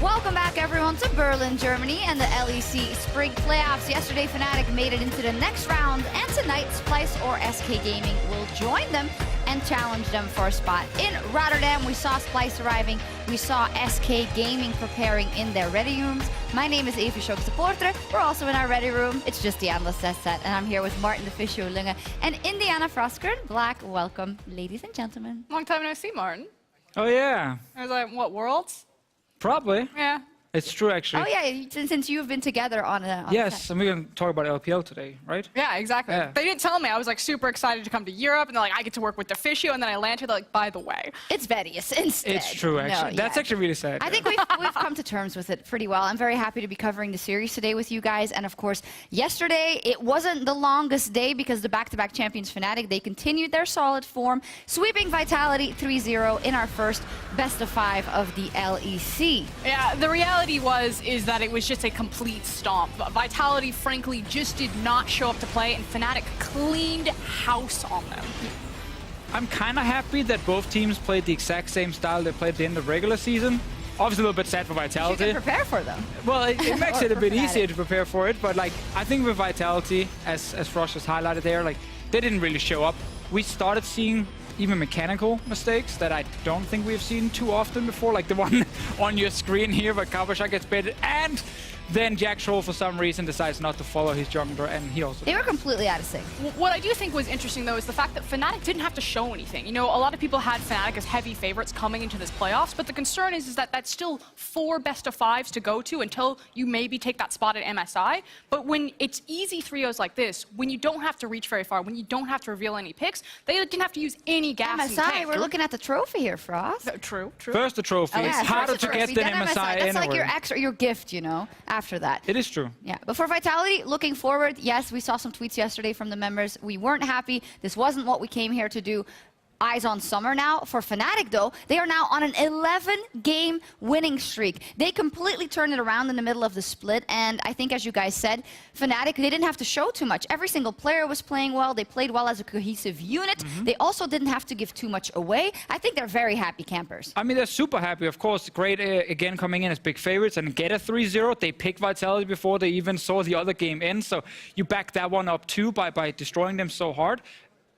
Welcome back, everyone, to Berlin, Germany, and the LEC Spring Playoffs. Yesterday, Fnatic made it into the next round, and tonight, Splyce or SK Gaming will join them and challenge them for a spot. In Rotterdam, we saw Splyce arriving. We saw SK Gaming preparing in their ready rooms. My name is Evie Schock supporter. We're also in our ready room. It's just the Endless set, and I'm here with Martin the Fisher Lunge and Indiana Froskert. Black, welcome, ladies and gentlemen. Long time no see, Martin. Oh, yeah. I was like, what, Worlds? Probably. Yeah. It's true, actually. Oh, yeah, since you've been together on a yes, and we're going to talk about LPL today, right? Yeah, exactly. Yeah. They didn't tell me. I was like super excited to come to Europe, and they're like, I get to work with the Fisher, and then I landed, they're like, by the way. It's Vedius instead. It's true, actually. That's actually really sad. I think we've come to terms with it pretty well. I'm very happy to be covering the series today with you guys. And of course, yesterday, it wasn't the longest day because the back-to-back champions Fnatic, they continued their solid form, sweeping Vitality 3-0 in our first best-of-5 of the LEC. Yeah, the reality is that it was just a complete stomp. Vitality, frankly, just did not show up to play, and Fnatic cleaned house on them. I'm kind of happy that both teams played the exact same style they played at the end of regular season. Obviously a little bit sad for Vitality. You can prepare for them. Well, it makes it a bit easier to prepare for it, but like I think with Vitality, as Frost has highlighted there, like they didn't really show up. We started seeing even mechanical mistakes that I don't think we've seen too often before, like the one on your screen here where RDYCHK gets baited, and then Jack Troll for some reason decides not to follow his jungler, and he also They were completely out of sync. What I do think was interesting, though, is the fact that Fnatic didn't have to show anything. You know, a lot of people had Fnatic as heavy favorites coming into this playoffs, but the concern is that that's still 4 best-of-5s to go to until you maybe take that spot at MSI. But when it's easy 3-0s like this, when you don't have to reach very far, when you don't have to reveal any picks, they didn't have to use any gas in MSI, tank. we're looking at the trophy here, Frost. True. First the trophy. Oh, yeah, it's harder to get than MSI That's anyway. like your extra, your gift, you know, after that. It is true. Yeah, but for Vitality, looking forward, yes, we saw some tweets yesterday from the members. We weren't happy. This wasn't what we came here to do. Eyes on summer now. For Fnatic, though, they are now on an 11-game winning streak. They completely turned it around in the middle of the split, and I think, as you guys said, Fnatic, they didn't have to show too much. Every single player was playing well. They played well as a cohesive unit. They also didn't have to give too much away. I think they're very happy campers. I mean, they're super happy, of course. Great, again, coming in as big favorites and get a 3-0. They picked Vitality before they even saw the other game end, so you back that one up, too, by destroying them so hard.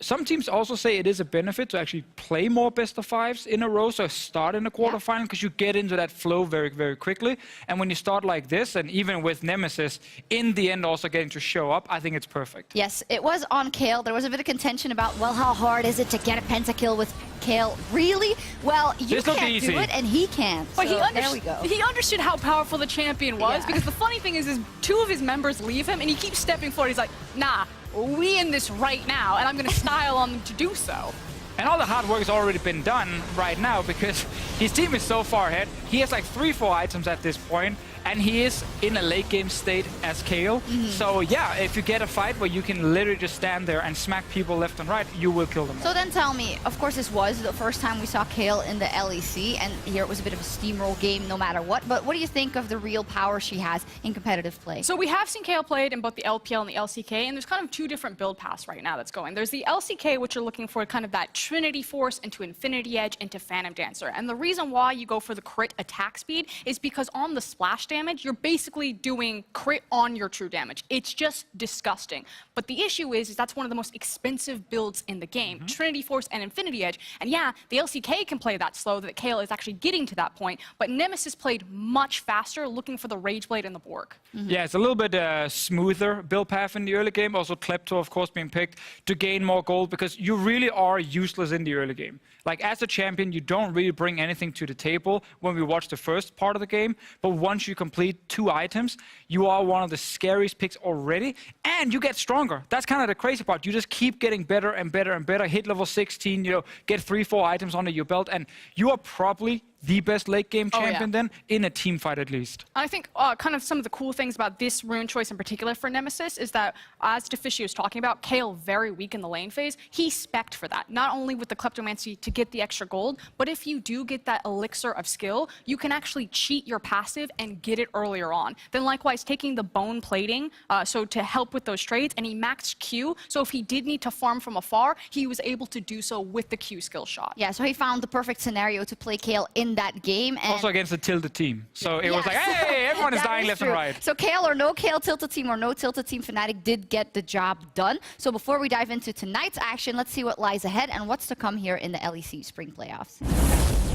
Some teams also say it is a benefit to actually play more best-of-5s in a row, so start in the quarterfinal, because you get into that flow very, very quickly. And when you start like this, and even with Nemesis, in the end also getting to show up, I think it's perfect. Yes, it was on Kayle. There was a bit of contention about, well, how hard is it to get a pentakill with Kayle? Really? Well, you can't do it, and he can't. But so there we go. He understood how powerful the champion was, because the funny thing is 2 of his members leave him, and he keeps stepping forward. He's like, nah. We in this right now, and I'm going to style on them to do so. And all the hard work has already been done right now because his team is so far ahead. He has like 3-4 items at this point, and he is in a late game state as Kayle. So yeah, if you get a fight where you can literally just stand there and smack people left and right, you will kill them all. So then tell me, of course this was the first time we saw Kayle in the LEC, and here it was a bit of a steamroll game no matter what, but what do you think of the real power she has in competitive play? So we have seen Kayle played in both the LPL and the LCK, and there's kind of 2 different build paths right now that's going. There's the LCK, which are looking for kind of that Trinity Force into Infinity Edge into Phantom Dancer. And the reason why you go for the crit attack speed is because on the splash damage, you're basically doing crit on your true damage. It's just disgusting. But the issue is that's one of the most expensive builds in the game, Trinity Force and Infinity Edge. And yeah, the LCK can play that slow, that Kayle is actually getting to that point, but Nemesis played much faster, looking for the Rage Blade and the Borg. Yeah, it's a little bit smoother build path in the early game. Also, Klepto, of course, being picked to gain more gold because you really are useless in the early game. Like, as a champion, you don't really bring anything to the table when we watch the first part of the game, but once you complete 2 items, you are one of the scariest picks already, and you get stronger. That's kind of the crazy part. You just keep getting better and better and better, hit level 16, you know, get 3-4 items under your belt, and you are probably the best late game champion then, in a team fight at least. I think kind of some of the cool things about this rune choice in particular for Nemesis is that, as Deficio was talking about, Kayle very weak in the lane phase. He spec'd for that, not only with the Kleptomancy to get the extra gold, but if you do get that elixir of skill, you can actually cheat your passive and get it earlier on. Then likewise, taking the bone plating, so to help with those trades, and he maxed Q, so if he did need to farm from afar, he was able to do so with the Q skill shot. Yeah, so he found the perfect scenario to play Kayle in in that game. And also against a tilted team. So it was like, Yes. hey, everyone is That dying is left true. and right. So Kale or no Kale tilted team or no tilted team, Fnatic did get the job done. So before we dive into tonight's action, let's see what lies ahead and what's to come here in the LEC Spring Playoffs.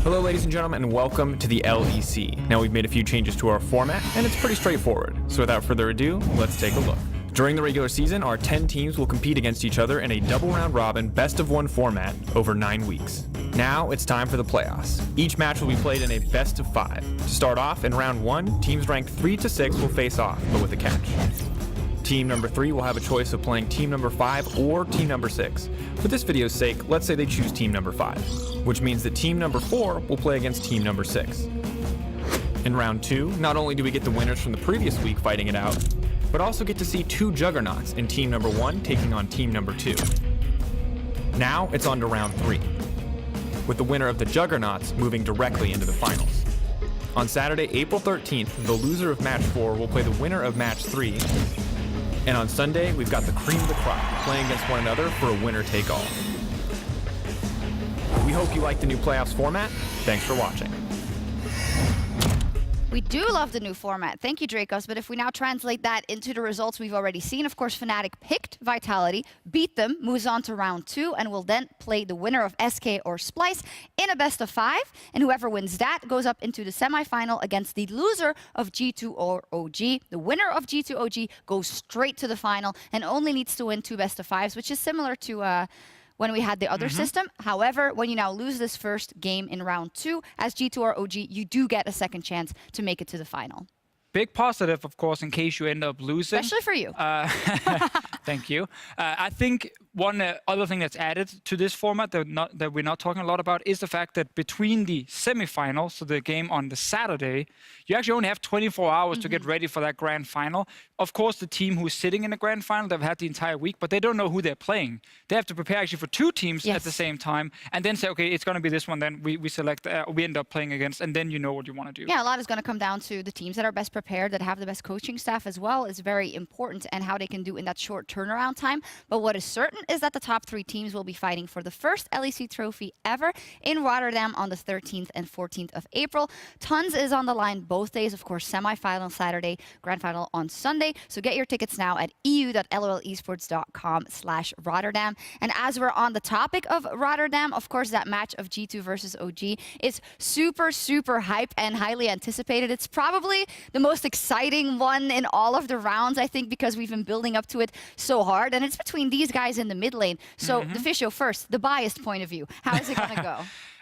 Hello ladies and gentlemen, and welcome to the LEC. Now we've made a few changes to our format, and it's pretty straightforward. So without further ado, let's take a look. During the regular season, our 10 teams will compete against each other in a double round robin best-of-1 format over 9 weeks. Now it's time for the playoffs. Each match will be played in a best-of-5. To start off, in round 1, teams ranked 3 to 6 will face off, but with a catch. Team number 3 will have a choice of playing team number 5 or team number 6. For this video's sake, let's say they choose team number 5, which means that team number 4 will play against team number 6. In round 2, not only do we get the winners from the previous week fighting it out, but also get to see 2 juggernauts in team number 1 taking on team number 2. Now it's on to round 3, with the winner of the juggernauts moving directly into the finals. On Saturday, April 13th, the loser of match 4 will play the winner of match 3, and on Sunday, we've got the cream of the crop playing against one another for a winner-take-all. We hope you like the new playoffs format. Thanks for watching. We do love the new format. Thank you, Dracos. But if we now translate that into the results we've already seen, of course, Fnatic picked Vitality, beat them, moves on to round 2, and will then play the winner of SK or Splyce in a best-of-5. And whoever wins that goes up into the semifinal against the loser of G2 or OG. The winner of G2 OG goes straight to the final and only needs to win 2 best-of-5s, which is similar to when we had the other system. However, when you now lose this first game in round 2 as G2 or OG, you do get a second chance to make it to the final. Big positive, of course, in case you end up losing. Especially for you. Thank you. I think one other thing that's added to this format that we're not talking a lot about is the fact that between the semifinals, so the game on the Saturday, you actually only have 24 hours to get ready for that grand final. Of course, the team who's sitting in the grand final, they've had the entire week, but they don't know who they're playing. They have to prepare actually for 2 teams at the same time, and then say, okay, it's going to be this one. Then we select, we end up playing against, and then you know what you want to do. Yeah, a lot is going to come down to the teams that are best prepared, that have the best coaching staff as well, is very important, and how they can do in that short turnaround time. But what is certain is that the top 3 teams will be fighting for the first LEC trophy ever in Rotterdam on the 13th and 14th of April. Tons is on the line both days, of course, semi-final Saturday, grand final on Sunday. So get your tickets now at eu.lolesports.com/Rotterdam. And as we're on the topic of Rotterdam, of course, that match of G2 versus OG is super, super hype and highly anticipated. It's probably the most exciting one in all of the rounds, I think, because we've been building up to it so hard. And it's between these guys in the mid lane. So, the Fisho first, the biased point of view. How is it going to go?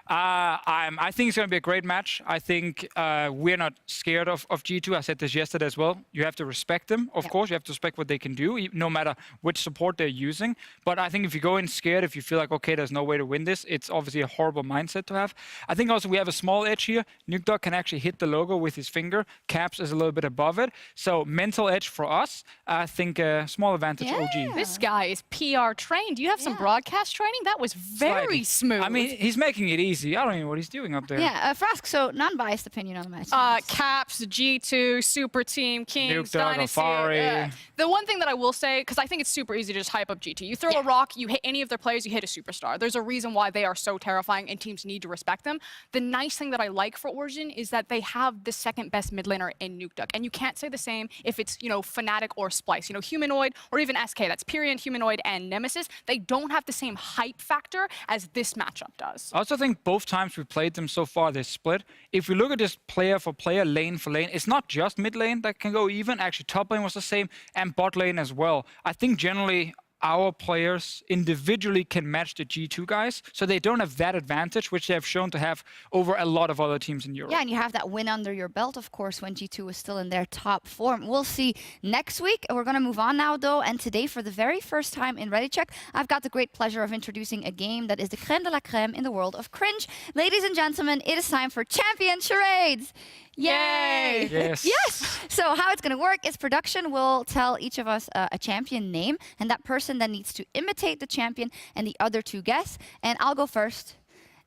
I think it's going to be a great match. I think we're not scared of G2. I said this yesterday as well. You have to respect them, of course. You have to respect what they can do, no matter which support they're using. But I think if you go in scared, if you feel like, okay, there's no way to win this, it's obviously a horrible mindset to have. I think also we have a small edge here. NukeDog can actually hit the logo with his finger. Caps is a little bit above it. So mental edge for us. I think small advantage OG. This guy is PR trained. Do you have some broadcast training? That was very smooth. I mean, he's making it easy. I don't even know what he's doing up there. Yeah, Frask, so non-biased opinion on the match. Caps, G2, Super Team, Kings, Dynasty. The one thing that I will say, because I think it's super easy to just hype up G2. You throw a rock, you hit any of their players, you hit a superstar. There's a reason why they are so terrifying and teams need to respect them. The nice thing that I like for Origin is that they have the second best mid laner in NukeDuck. And you can't say the same if it's, Fnatic or Splyce. Humanoid or even SK. That's Pyrion, Humanoid, and Nemesis. They don't have the same hype factor as this matchup does. I also think both times we played them so far, they split. If we look at this player for player, lane for lane, it's not just mid lane that can go even. Actually, top lane was the same, and bot lane as well. I think generally our players individually can match the G2 guys, so they don't have that advantage, which they have shown to have over a lot of other teams in Europe. Yeah, and you have that win under your belt, of course, when G2 was still in their top form. We'll see next week. We're going to move on now, though, and today, for the very first time in RDYCHK, I've got the great pleasure of introducing a game that is the crème de la crème in the world of cringe. Ladies and gentlemen, it is time for Champion Charades! Yay! Yes. Yes! So how it's going to work is production will tell each of us a champion name, and that person then needs to imitate the champion and the other 2 guess. And I'll go first.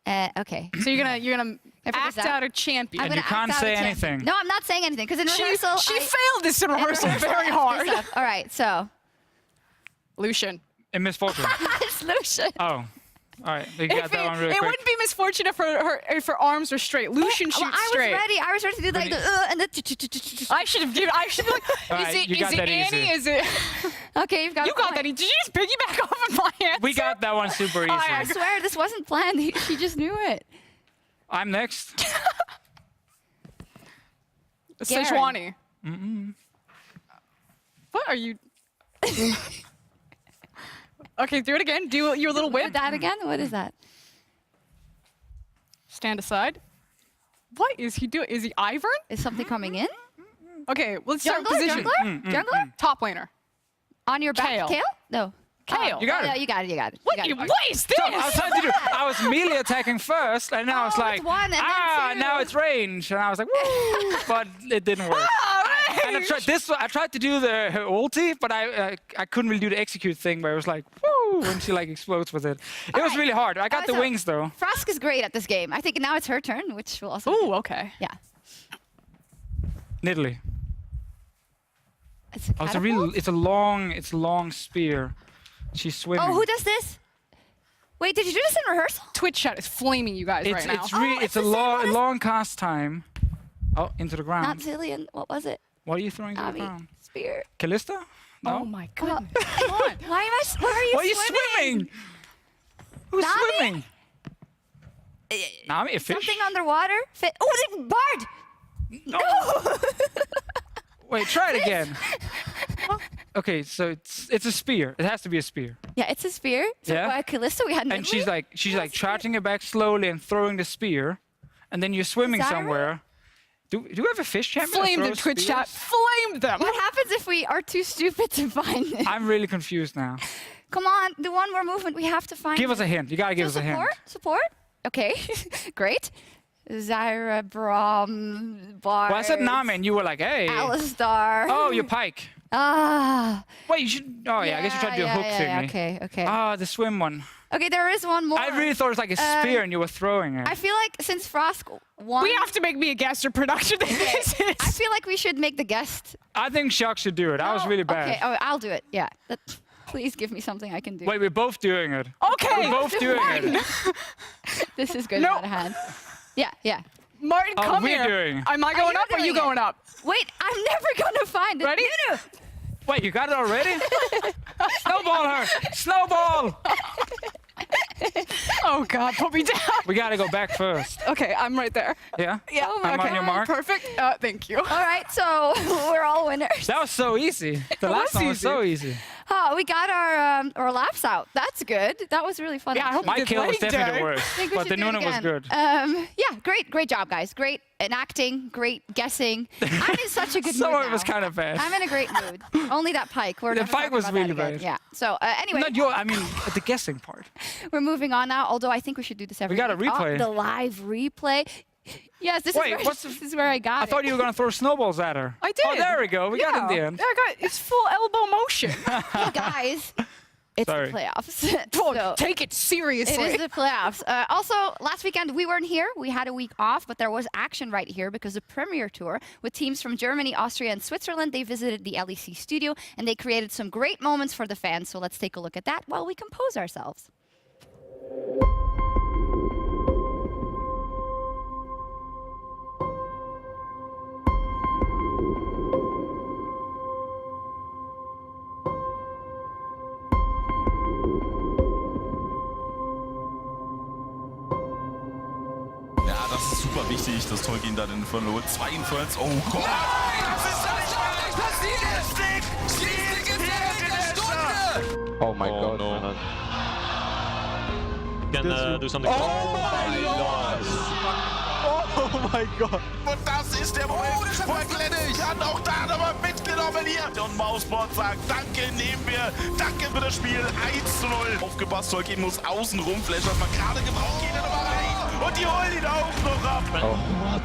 Okay. So you're gonna act out a champion. And you can't say anything. No, I'm not saying anything, because in rehearsal... She failed this in rehearsal very hard. All right, so... Lucian. In Misfortune. It's Lucian. Oh. All right, we got that one real It quick. wouldn't be misfortune if her arms were straight. Lucian shoots Well, I was straight. ready. I was ready to do like the and the. I should have given. I should be like, Alright, is you got it that Annie? easy. Is it? Okay, you've got. You a got point. that. Did you just piggyback off of my answer? We got that one super easy. I swear this wasn't planned. She just knew it. I'm next. Sejuani. What are you? Okay, do it again. Do your little Do whip. that again? What is that? Stand aside. What is he doing? Is he Ivern? Is something coming in? Okay, let's start Jungler? position. Jungler? Top laner. On your back? Kale. No. Kale. You got Yeah, it. you got it. You got it. What got you? it. What is this? I was trying to do. I was melee attacking first, and then I was Oh, like, it's one and then two. now it's range, and I was like, woo, but it didn't work. And I tried this. I tried to do the her ulti, but I couldn't really do the execute thing where it was like, woo, when she like explodes with it. It was right. really hard. I got the so wings though. Frosk is great at this game. I think now it's her turn, which will also. Ooh, okay. Yeah. Nidalee. It's a Oh, catapult? it's a long spear. She's swimming. Oh, who does this? Wait, did you do this in rehearsal? Twitch chat is flaming you guys right now. It's really it's it's the a same one as- long cast time. Oh, into the ground. Not Zillion. What was it? What are you throwing to the Navi. ground? Spear. Callista? No. Oh my goodness. Come on. Why am I? Where are you Why are you swimming? swimming? Who's Nami? swimming? Nami, a fish? Something underwater? Oh, the Bard! No. Wait, try it again. Okay, so it's a spear. It has to be a spear. Yeah, it's a spear. So Yeah. by Callisto, we had And Nidalee. she's like charging it back slowly and throwing the spear, and then you're swimming Zyra? somewhere. Do we have a fish champion? that Flamed the throws Twitch spears? chat. Flamed them. What happens if we are too stupid to find it? I'm really confused now. Come on, the one more movement we have to find. Give us a hint. You gotta give us a hint. Support? Okay, great. Zyra, Braum, Bard. Well, I said Nami, and you were like, hey. Alistar. Oh, your pike. Ah. Wait, you should. Oh yeah, I guess you tried to do a hook thingy. Okay. Ah, the swim one. Okay, there is one more. I really thought it was like a spear, and you were throwing it. I feel like since Frosk won, We have to make me a guest or production. This I is. feel like we should make the guest. I think Shock should do it. I was Oh, really bad. Okay, I'll do it. Yeah. Please give me something I can do. Wait, we're both doing it. Okay. We're both doing it. This is going No. out of hand. Yeah. Martin, Oh, come we're here. doing. Am I Are going you up or are you doing it? going up? Wait, I'm never gonna find it. Ready? Nunu. Wait, you got it already? Snowball her! Snowball! Oh God, put me down. We gotta go back first. Okay, I'm right there. Yeah? Yeah. I'm okay. on your mark. Perfect. Thank you. All right, so we're all winners. That was so easy. The last was one was easy. so easy. Oh, we got our laps out. That's good. That was really fun. Yeah, I hope actually. My did kill was leg definitely day. the worst, I think we but should the do it Nuna was again. good. Yeah, great job, guys. Great in acting, great guessing. I'm in such a good Some mood of it was now. kind of bad. I'm in a great mood. Only that pike. We're The never pike talking was about that really again. bad. Yeah. So anyway, I mean, the guessing part. we're moving on now. Although I think we should do this every. got a week. replay. Oh, the live replay. Yes, this Wait, is where, what's the- this is where I got I thought you were gonna throw snowballs at her. I did. Oh, there we go. We got it in the end. Yeah, I got it's full elbow motion. Hey guys, it's Sorry. the playoffs. Oh, So- take it seriously. It is the playoffs. Also, last weekend we weren't here. We had a week off, but there was action right here because the Premier Tour with teams from Germany, Austria, and Switzerland, they visited the LEC studio and they created some great moments for the fans. So let's take a look at that while we compose ourselves. Ja, das ist super wichtig, dass Tolkien da den verlor. 42. Oh Gott! Das ist doch nicht wirklich passiert! Schließlich ist der Held der Stunde! Oh my god. No. Can do something. Oh my god! Oh my god! Und das ist der Moment, wo er glänzen kann. Auch da nochmal mitgenommen hier. Und Mausbord sagt, danke, nehmen wir. Danke für das Spiel. 1:0. Aufgepasst, Tolkien muss außen rumflashen, was man gerade gebraucht. Geht er nochmal rein. Und die holen ihn auch noch ab. Oh, what?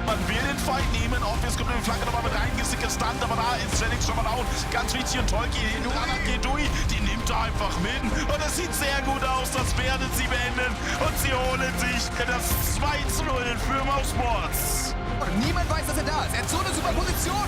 Man will den Fight nehmen. Obvious kommt in die Flanke nochmal mit rein. Gestunt, aber da ist Jennings schon mal down. Ganz wichtig. Und Tolkien hinten dran an Gedui. Die nimmt er einfach mit. Und es sieht sehr gut aus. Das werden sie beenden. Und sie holen sich das 2:0 für Mousesports. Niemand weiß, dass er da ist. Er hat so eine super Position.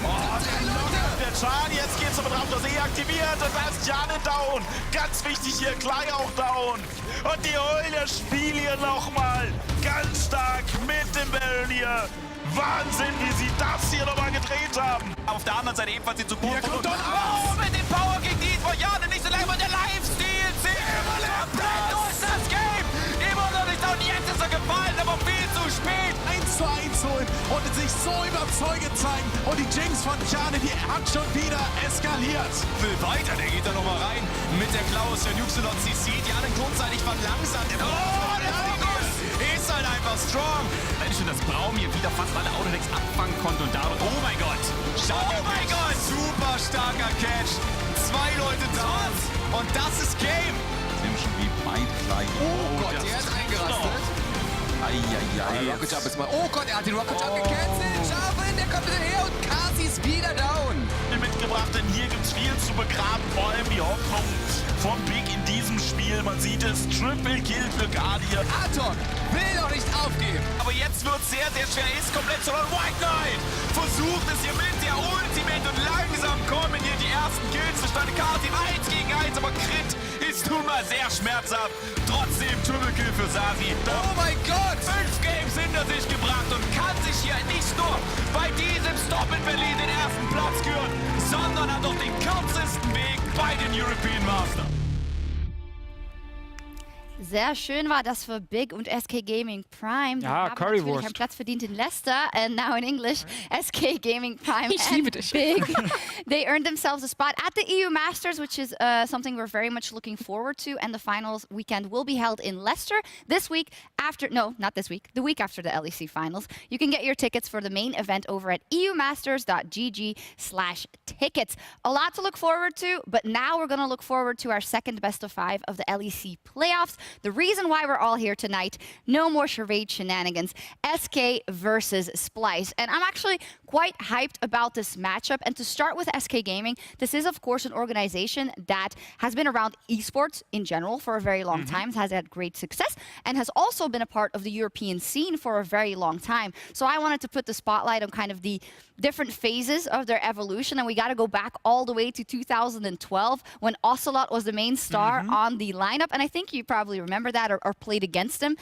Der Charlie, jetzt geht's aber drauf, dass er aktiviert. Und da ist Jane down. Ganz ganz wichtig hier, Klei auch down. Und die holen das Spiel hier nochmal. Ganz stark mit dem Baron hier. Wahnsinn, wie sie das hier nochmal gedreht haben. Auf der anderen Seite ebenfalls die Support. Hier kommt oh, mit dem Power gegen die von Jane, nicht so lange, und der Livestyle zählt komplett durch das Game. Immer noch nicht, und jetzt ist er gefallen, aber viel zu spät. 1:1 holen und sich so überzeugend zeigen. Und die Jinx von Jane, die hat schon wieder eskaliert. Will weiter, der geht da nochmal rein mit der Klaus, der Nuxelot CC, die anderen kurzzeitig verlangsamt. Oh, der Fokus ist halt einfach strong. Wenn schon das Braum hier wieder fast alle Autodecks abfangen konnte und dadurch, oh mein Gott. Oh mein Gott, super starker Catch. 2 Leute dort und das ist Game. Sind schon wie weit gleich. Oh Gott, der ist eingerastet. Rocket Jump ist mal. Oh Gott, er hat den Rocket Jump gecancelt. Schafen, der kommt wieder her und Kasi ist wieder down. Mitgebracht, denn hier gibt es viel zu begraben, vor allem die Hoffnung vom Big in diesem Spiel. Man sieht es, Triple Kill für Guardian. Atok will doch nicht aufgeben. Aber jetzt wird es sehr, sehr schwer, ist komplett schon White Knight. Versucht es hier mit der Ultimate und langsam kommen hier die ersten Kills zustande. Kasi 1 gegen 1, aber Crit ist nun mal sehr schmerzhaft. Trotzdem Triple Kill für Sasi. Oh mein Gott. 5 Games hinter sich gebracht und kann sich hier nicht nur bei diesem Stop in Berlin den ersten Platz küren, sondern hat auch den kürzesten Weg bei den European Masters. Sehr schön war das für Big und SK Gaming Prime. Die Ja, haben Currywurst. natürlich einen Platz verdient in Leicester, and now in English, SK Gaming Prime Ich and liebe dich. Big. They earned themselves a spot at the EU Masters, which is something we're very much looking forward to. And the finals weekend will be held in Leicester this week after, no, not this week, the week after the LEC finals. You can get your tickets for the main event over at eumasters.gg/tickets. A lot to look forward to, but now we're going to look forward to our second best of 5 of the LEC playoffs. The reason why we're all here tonight, no more charade shenanigans, SK versus Splyce. And I'm actually quite hyped about this matchup. And to start with SK Gaming, this is, of course, an organization that has been around esports in general for a very long time, has had great success, and has also been a part of the European scene for a very long time. So I wanted to put the spotlight on kind of the different phases of their evolution. And we got to go back all the way to 2012 when Ocelot was the main star on the lineup. And I think you probably remember that or played against him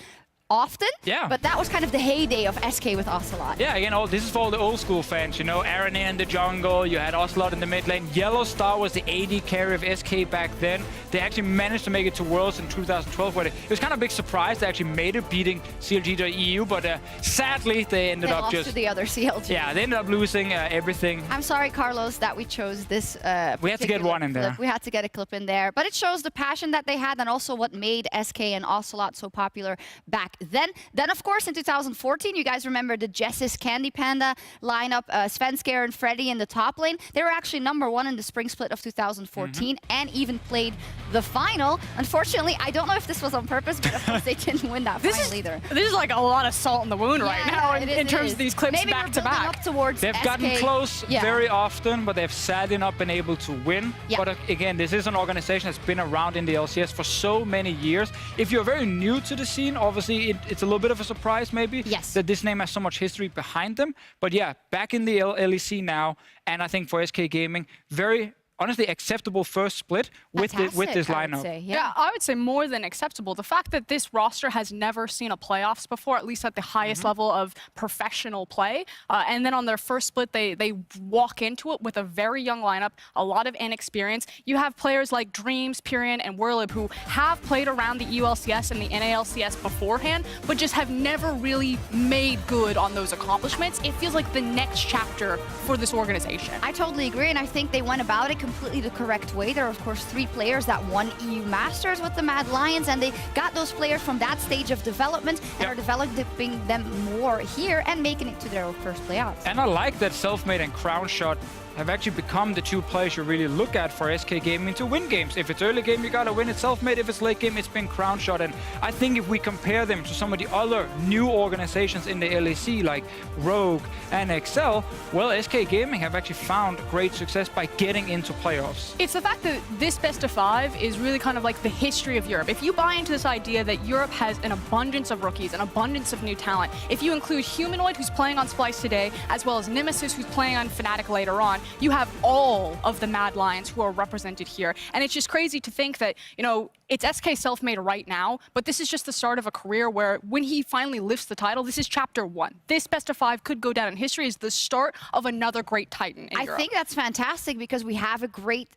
often. Yeah. But that was kind of the heyday of SK with Ocelot. Yeah, again, this is for all the old school fans, you know, Aaron in the jungle, you had Ocelot in the mid lane. Yellow Star was the AD carry of SK back then. They actually managed to make it to Worlds in 2012, where it was kind of a big surprise. They actually made it, beating CLG.EU, but sadly, they ended up lost just... to the other CLG. Yeah, they ended up losing everything. I'm sorry, Carlos, that we chose this. We had to get one in there. Clip. We had to get a clip in there. But it shows the passion that they had and also what made SK and Ocelot so popular back then. Then, of course, in 2014, you guys remember the Jessis Candy Panda lineup, Svenskar and Freddy in the top lane. They were actually #1 in the spring split of 2014 and even played the final. Unfortunately, I don't know if this was on purpose, but of course they didn't win that final either. This is like a lot of salt in the wound right now in terms of these clips Maybe back we're to building back. up towards They've SK. gotten close very often, but they've sadly not been able to win. Yeah. But again, this is an organization that's been around in the LCS for so many years. If you're very new to the scene, obviously it's a little bit of a surprise maybe that this name has so much history behind them. But yeah, back in the LEC now, and I think for SK Gaming, very honestly acceptable first split with this lineup. Yeah, I would say more than acceptable. The fact that this roster has never seen a playoffs before, at least at the highest level of professional play, and then on their first split, they walk into it with a very young lineup, a lot of inexperience. You have players like Dreams, Pyrian, and Werlib who have played around the ULCS and the NALCS beforehand, but just have never really made good on those accomplishments. It feels like the next chapter for this organization. I totally agree, and I think they went about it completely the correct way. There are, of course, 3 players that won EU Masters with the Mad Lions, and they got those players from that stage of development and are developing them more here and making it to their first playoffs. And I like that Selfmade and Crown Shot have actually become the 2 players you really look at for SK Gaming to win games. If it's early game, you gotta win it Selfmade. If it's late game, it's been Crown Shot. And I think if we compare them to some of the other new organizations in the LEC, like Rogue and Excel, well, SK Gaming have actually found great success by getting into playoffs. It's the fact that this best of 5 is really kind of like the history of Europe. If you buy into this idea that Europe has an abundance of rookies, an abundance of new talent, if you include Humanoid, who's playing on Splyce today, as well as Nemesis, who's playing on Fnatic later on, you have all of the Mad Lions who are represented here. And it's just crazy to think that, you know, it's SK self-made right now, but this is just the start of a career where when he finally lifts the title, this is chapter 1. This best of 5 could go down in history as the start of another great Titan in Europe. I think that's fantastic because we have a great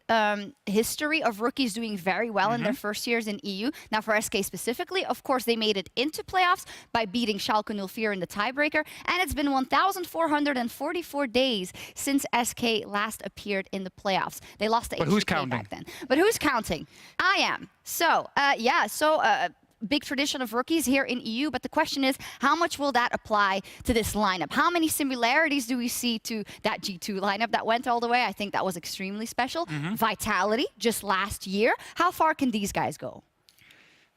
history of rookies doing very well in their first years in EU. Now for SK specifically, of course, they made it into playoffs by beating Schalke 04 in the tiebreaker, and it's been 1,444 days since SK last appeared in the playoffs. They lost to HDK back then. But who's counting? I am. So, big tradition of rookies here in EU, but the question is, how much will that apply to this lineup? How many similarities do we see to that G2 lineup that went all the way? I think that was extremely special. Vitality, just last year. How far can these guys go?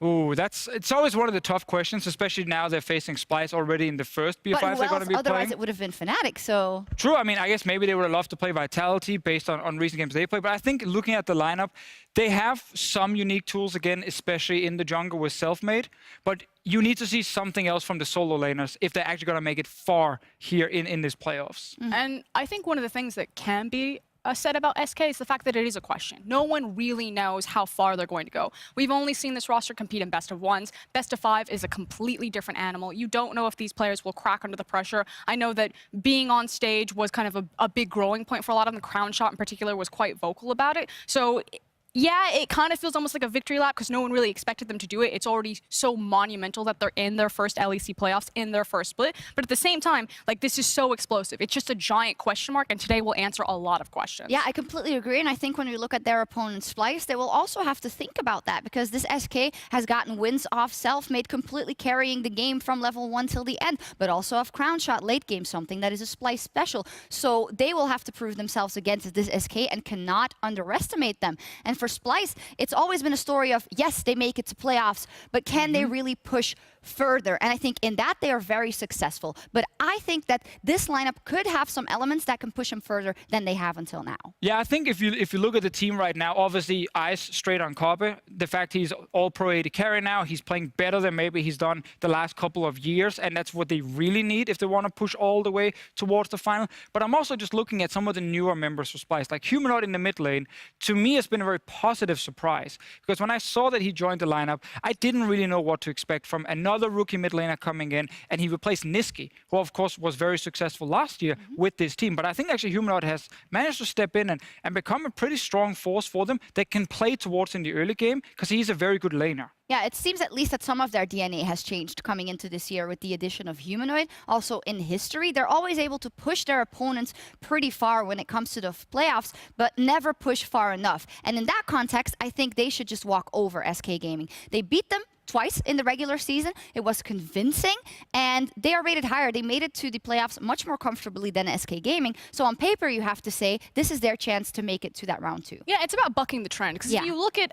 Ooh, it's always one of the tough questions, especially now they're facing Splyce already in the first BO5 they're going to be otherwise playing. It would have been Fnatic, so... True, I mean, I guess maybe they would have loved to play Vitality based on recent games they played, but I think looking at the lineup, they have some unique tools, again, especially in the jungle with self-made, but you need to see something else from the solo laners if they're actually going to make it far here in this playoffs. And I think one of the things that can be said about SK is the fact that it is a question. No one really knows how far they're going to go. We've only seen this roster compete in best of 1s. Best of 5 is a completely different animal. You don't know if these players will crack under the pressure. I know that being on stage was kind of a big growing point for a lot of them. Crown Shot in particular was quite vocal about it. So yeah, it kind of feels almost like a victory lap because no one really expected them to do it. It's already so monumental that they're in their first LEC playoffs, in their first split. But at the same time, like, this is so explosive. It's just a giant question mark, and today we'll answer a lot of questions. Yeah, I completely agree, and I think when we look at their opponent Splyce, they will also have to think about that because this SK has gotten wins off self-made, completely carrying the game from level 1 till the end, but also off Crown Shot late game, something that is a Splyce special. So they will have to prove themselves against this SK and cannot underestimate them. And for Splyce, it's always been a story of, yes, they make it to playoffs, but can they really push further? And I think in that they are very successful. But I think that this lineup could have some elements that can push them further than they have until now. Yeah, I think if you look at the team right now, obviously eyes straight on Kobe. The fact he's all pro AD carry now, he's playing better than maybe he's done the last couple of years, and that's what they really need if they want to push all the way towards the final. But I'm also just looking at some of the newer members for Splyce, like Humanoid in the mid lane. To me, has been a very positive surprise because when I saw that he joined the lineup, I didn't really know what to expect from another rookie mid laner coming in, and he replaced Niski, who of course was very successful last year with this team. But I think actually Humanoid has managed to step in and become a pretty strong force for them that can play towards in the early game because he's a very good laner. Yeah, it seems at least that some of their DNA has changed coming into this year with the addition of Humanoid. Also in history, they're always able to push their opponents pretty far when it comes to the playoffs, but never push far enough. And in that context, I think they should just walk over SK Gaming. They beat them twice in the regular season. It was convincing, and they are rated higher. They made it to the playoffs much more comfortably than SK Gaming. So on paper, you have to say this is their chance to make it to that round 2. Yeah, it's about bucking the trend. Because if you look at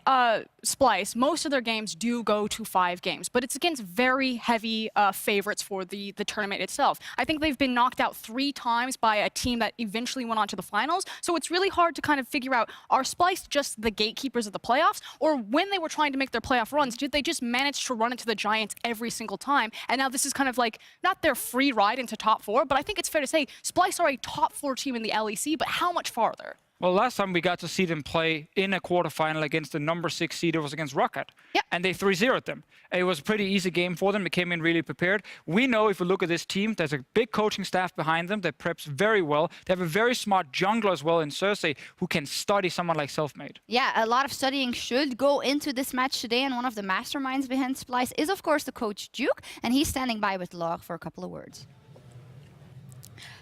Splyce, most of their games do go to 5 games, but it's against very heavy favorites for the tournament itself. I think they've been knocked out 3 times by a team that eventually went on to the finals. So it's really hard to kind of figure out, are Splyce just the gatekeepers of the playoffs? Or when they were trying to make their playoff runs, did they just manage to run into the Giants every single time? And now this is kind of like, not their free ride into top 4, but I think it's fair to say Splyce are a top 4 team in the LEC, but how much farther? Well, last time we got to see them play in a quarterfinal against the number 6 seed, it was against Rocket. Yep. And they 3-0'd them. It was a pretty easy game for them. They came in really prepared. We know if we look at this team, there's a big coaching staff behind them that preps very well. They have a very smart jungler as well in Cersei who can study someone like Selfmade. Yeah, a lot of studying should go into this match today, and one of the masterminds behind Splyce is, of course, the coach Duke, and he's standing by with Laure for a couple of words.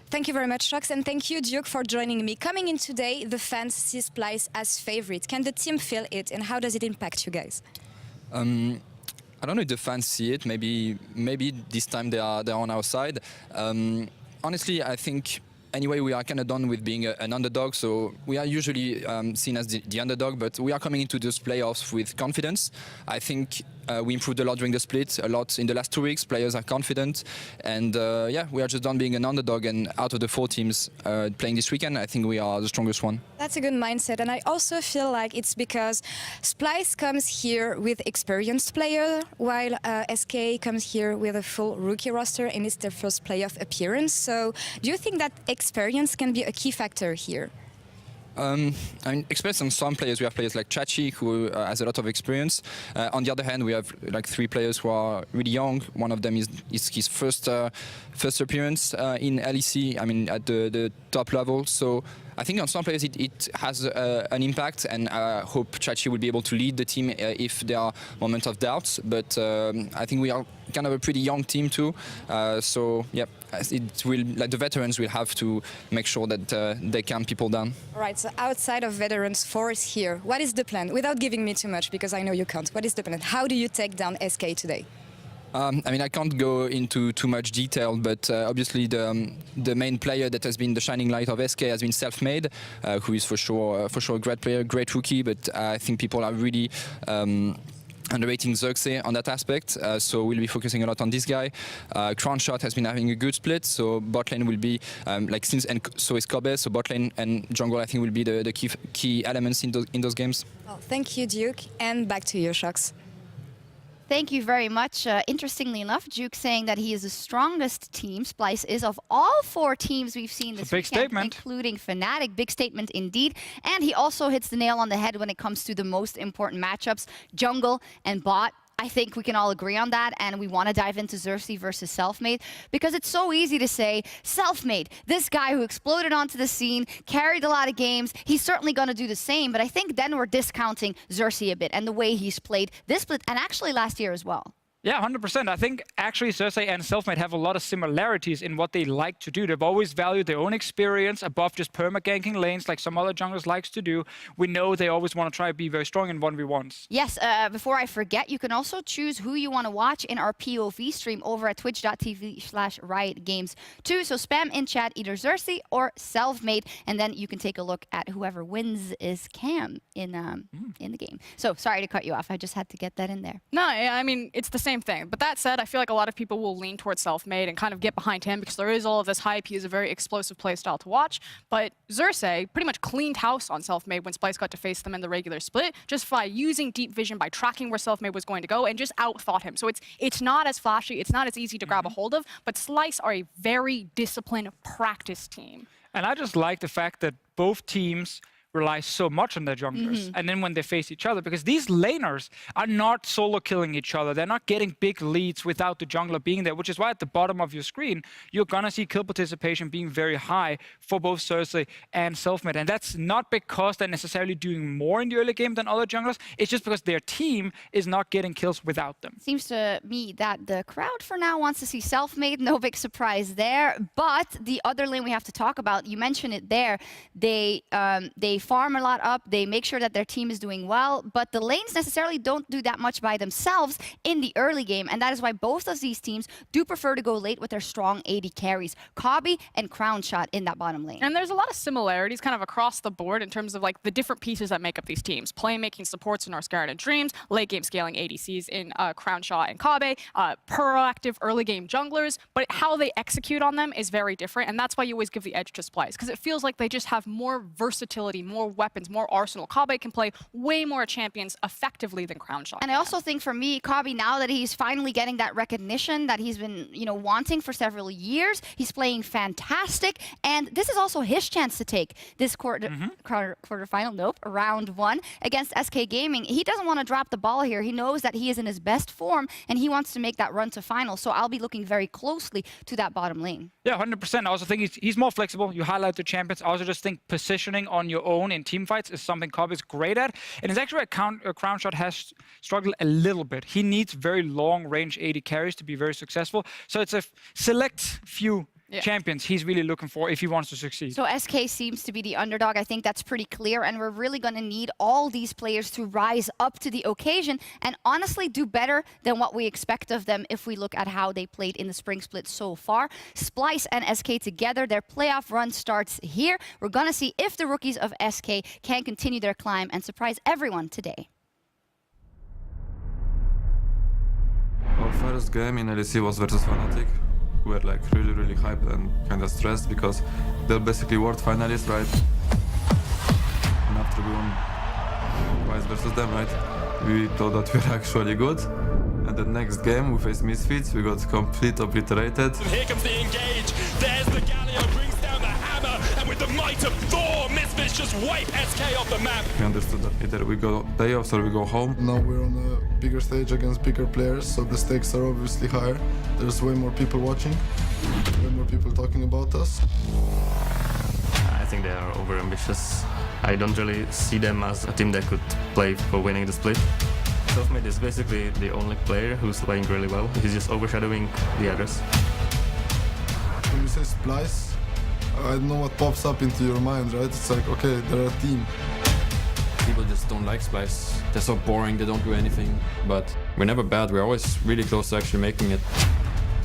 Thank you very much, Shox, and thank you, Duke, for joining me. Coming in today, the fans see Splyce as favorite. Can the team feel it, and how does it impact you guys? I don't know if the fans see it. Maybe this time they're on our side. Honestly, I think anyway we are kind of done with being an underdog. So we are usually seen as the underdog, but we are coming into those playoffs with confidence. I think we improved a lot during the split, a lot in the last 2 weeks. Players are confident, and yeah, we are just done being an underdog. And out of the 4 teams playing this weekend, I think we are the strongest one. That's a good mindset, and I also feel like it's because Splyce comes here with experienced players, while SK comes here with a full rookie roster, and it's their first playoff appearance. So, do you think that experience can be a key factor here? I mean, experience on some players. We have players like LECK who has a lot of experience. On the other hand, we have like 3 players who are really young. One of them is his first appearance in LEC. I mean, at the top level. So I think on some players it has an impact, and I hope LECK will be able to lead the team if there are moments of doubts. But I think we are kind of a pretty young team too. So yeah, it will, like, the veterans will have to make sure that they calm people down. Right, so outside of veterans force here, what is the plan? Without giving me too much, because I know you can't. What is the plan? How do you take down SK today? I mean, I can't go into too much detail, but obviously the main player that has been the shining light of SK has been Selfmade, who is for sure a great player, great rookie. But I think people are really underrating XerXes on that aspect, so we'll be focusing a lot on this guy. Crownshot has been having a good split, so bot lane will be like since, and so is Kobe. So bot lane and jungle, I think, will be the key elements in those games. Well, thank you, Duke, and back to you, Shox. Thank you very much. Interestingly enough, Duke saying that he is the strongest team. Splyce is of all 4 teams we've seen this big weekend, statement, including Fnatic. Big statement indeed. And he also hits the nail on the head when it comes to the most important matchups, jungle and bot. I think we can all agree on that, and we want to dive into XerXes versus Selfmade, because it's so easy to say, Selfmade, this guy who exploded onto the scene, carried a lot of games, he's certainly going to do the same, but I think then we're discounting XerXes a bit and the way he's played this split, and actually last year as well. Yeah, 100%. I think actually XerXes and Selfmade have a lot of similarities in what they like to do. They've always valued their own experience above just perma-ganking lanes like some other junglers likes to do. We know they always want to try to be very strong in 1v1s. Yes, before I forget, you can also choose who you want to watch in our POV stream over at twitch.tv/RiotGames2. So spam in chat either XerXes or Selfmade, and then you can take a look at whoever wins is Cam in the game. So sorry to cut you off. I just had to get that in there. No, I mean, it's the same thing. But that said, I feel like a lot of people will lean towards Selfmade and kind of get behind him because there is all of this hype. He is a very explosive playstyle to watch. But XerXes pretty much cleaned house on Selfmade when Splyce got to face them in the regular split, just by using deep vision, by tracking where Selfmade was going to go, and just outthought him. So it's not as flashy, it's not as easy to grab a hold of, but Splyce are a very disciplined practice team. And I just like the fact that both teams rely so much on their junglers, and then when they face each other, because these laners are not solo killing each other, they're not getting big leads without the jungler being there, which is why at the bottom of your screen you're gonna see kill participation being very high for both XerXes and Selfmade, and that's not because they're necessarily doing more in the early game than other junglers, it's just because their team is not getting kills without them. Seems to me that the crowd for now wants to see Selfmade, no big surprise there, but the other lane we have to talk about, you mentioned it there, they farm a lot up, they make sure that their team is doing well, but the lanes necessarily don't do that much by themselves in the early game, and that is why both of these teams do prefer to go late with their strong AD carries, Kobe and Crownshot in that bottom lane. And there's a lot of similarities kind of across the board in terms of like the different pieces that make up these teams. Playmaking supports in Northgard and Dreams, late game scaling ADCs in Crownshot and Kobe, proactive early game junglers, but how they execute on them is very different, and that's why you always give the edge to Splyce, because it feels like they just have more versatility, more weapons, more arsenal. Kobe can play way more champions effectively than Crownshot. And I also think for me, Kobe, now that he's finally getting that recognition that he's been, wanting for several years, he's playing fantastic, and this is also his chance to take this quarterfinal, round 1 against SK Gaming. He doesn't want to drop the ball here. He knows that he is in his best form, and he wants to make that run to final. So I'll be looking very closely to that bottom lane. Yeah, 100%. I also think he's more flexible. You highlight the champions. I also just think positioning on your own in team fights is something Kobe is great at. And it's actually a Crownshot has struggled a little bit. He needs very long-range AD carries to be very successful. So it's a select few champions he's really looking for if he wants to succeed. So SK seems to be the underdog. I think that's pretty clear, and we're really going to need all these players to rise up to the occasion and honestly do better than what we expect of them if we look at how they played in the spring split so far. Splyce and SK together, their playoff run starts here. We're going to see if the rookies of SK can continue their climb and surprise everyone today. Our first game in LEC was versus Fnatic. We were like really hyped and kind of stressed because they're basically world finalists, right? And after we won twice versus them, right? We thought that we were actually good. And the next game we faced Misfits, we got complete obliterated. Here comes the engage. There's the Galio, brings down the hammer, and with the might of Thor! Misfits just wipe SK off the map. We understood that either we go playoffs or we go home. Now we're on a bigger stage against bigger players, so the stakes are obviously higher. There's way more people watching, way more people talking about us. I think they are overambitious. I don't really see them as a team that could play for winning the split. Selfmade is basically the only player who's playing really well. He's just overshadowing the others. When you say Splyce, I don't know what pops up into your mind, right? It's like, okay, they're a team. People just don't like Splyce. They're so boring, they don't do anything. But we're never bad, we're always really close to actually making it.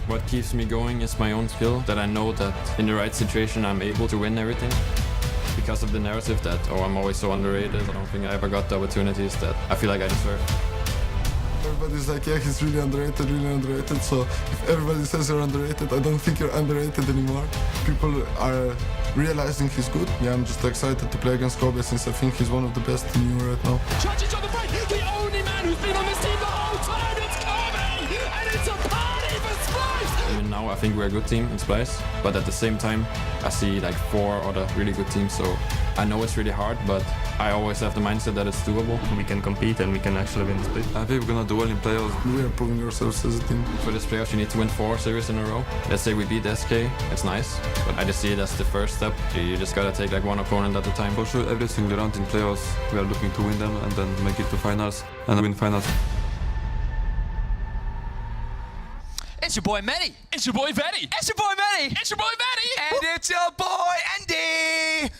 What keeps me going is my own skill, that I know that in the right situation I'm able to win everything. Because of the narrative that, oh, I'm always so underrated, I don't think I ever got the opportunities that I feel like I deserve. Everybody's like, yeah, he's really underrated. So if everybody says you're underrated, I don't think you're underrated anymore. People are realizing he's good. Yeah, I'm just excited to play against Kobe since I think he's one of the best in Euro right now. Judges on the break, the only man who's been on this team the whole time, it's Kobe! And it's a party for Splyce! Even now I think we're a good team in Splyce, but at the same time I see like 4 other really good teams, so I know it's really hard, but I always have the mindset that it's doable. We can compete and we can actually win the split. I think we're gonna do well in playoffs. We are proving ourselves as a team. For this playoffs you need to win 4 series in a row. Let's say we beat SK, it's nice, but I just see it as the first step. You just gotta take like one opponent at a time. For sure, every single round in playoffs, we are looking to win them and then make it to finals and win finals. It's your boy Medi. It's your boy Vetty. It's your boy Medi. It's your boy Vetty. And it's your boy Andy.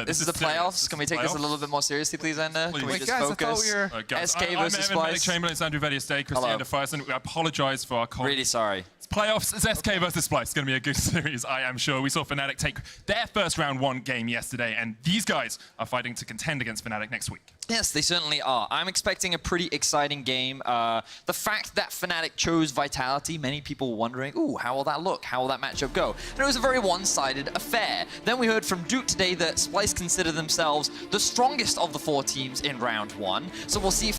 This is the playoffs. Can we take this a little bit more seriously, please, Ender? Can we Wait, just guys, focus? SK versus I'm Medic Splyce. Chamberlain, it's Andrew Vetty Estate, Christian Anderson. We apologise for our Really sorry. Playoffs, it's SK versus Splyce. It's going to be a good series, I am sure. We saw Fnatic take their first round 1 game yesterday, and these guys are fighting to contend against Fnatic next week. Yes, they certainly are. I'm expecting a pretty exciting game. The fact that Fnatic chose Vitality, many people were wondering, ooh, how will that look? How will that matchup go? And it was a very one-sided affair. Then we heard from Duke today that Splyce consider themselves the strongest of the 4 teams in round 1. So we'll see if